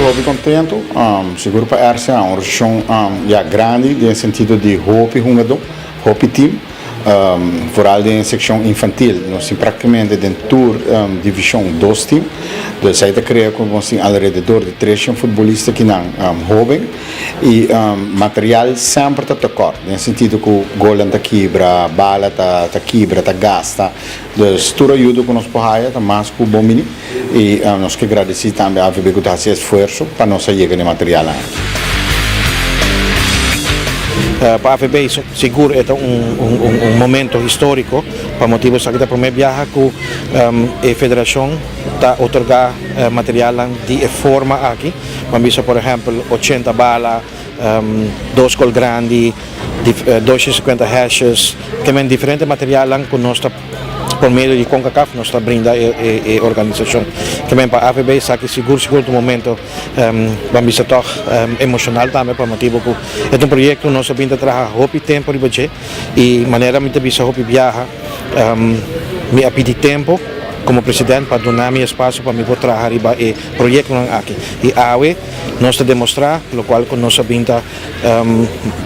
estou bem contente, seguro para essa uma organização grande, no sentido de hope jogador, hope team, vooral in seção infantil, nós praticamente dentro divisão 2 team, dus zij te creëren como assim alrededor de 3 futbolistas que não jovem e material sempre está tekort, no sentido que o golan tá quebra, bala tá quebra, tá gasta, dus tudo ajuda com nós porraia, tá mais com o bom mini e nós que agradecemos também a AVB que está fazendo esforço para nós chegar no material. Para a AVB seguro é momento histórico para motivos que para mim viajar com a federação está otorgar material de forma aqui, vamos por exemplo 80 balas, 2 col grandi, 250 hashes, que é diferente material que nós por meio de CONCACAF nós está brinda a organização que vem para a AVB sabe seguro no momento vamos estar emocional também para motivo que é projeto nós sabemos trabalhar hopi tempo de budget e maneira muito bisa hopi viaja me apidi tempo como presidente para donar meu espaço para me trabalhar e projeto aqui e AVE nós está demonstrar lo qual nós sabemos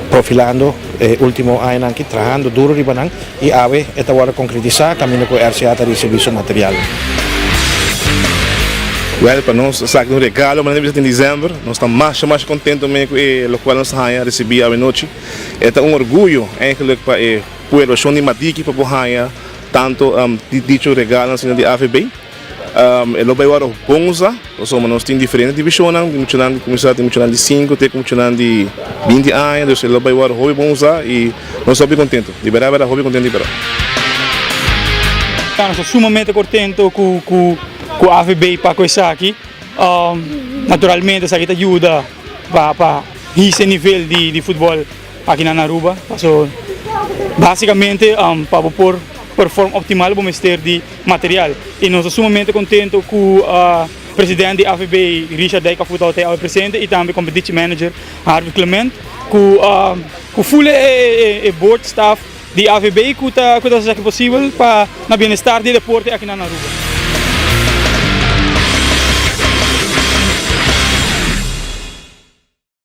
profilando último ano aqui trabalhando duro ribanan e AVE está agora concretizar caminho com a RCA para receber material. Well, para nós, sabe um regalo, mas em dezembro, nós estamos mais contentes também com o qual nós recebi a noite. É orgulho, eigenlijk, para o povo de Madiki, para o tanto dicho regalo assim de AVB. Ele vai agora bonza, nós temos diferentes divisões, temos de 5, temos de 20 anos, ele vai agora hobby bonza e nós estamos contentes, de verdade, hobby contente para. Estamos sumamente contentes com a AVB para coisa aqui. Naturalmente, essa aqui ajuda para esse nível de futebol aqui na Aruba. Basicamente, para pôr performance optimal para ter de material. E nós estamos sumamente contentes com o presidente da AVB, Richard Dijk, que está presente, e também com o competition manager, Harvey Clement, com o full board staff da AVB, que está possível para o bem-estar do deporte aqui na Aruba.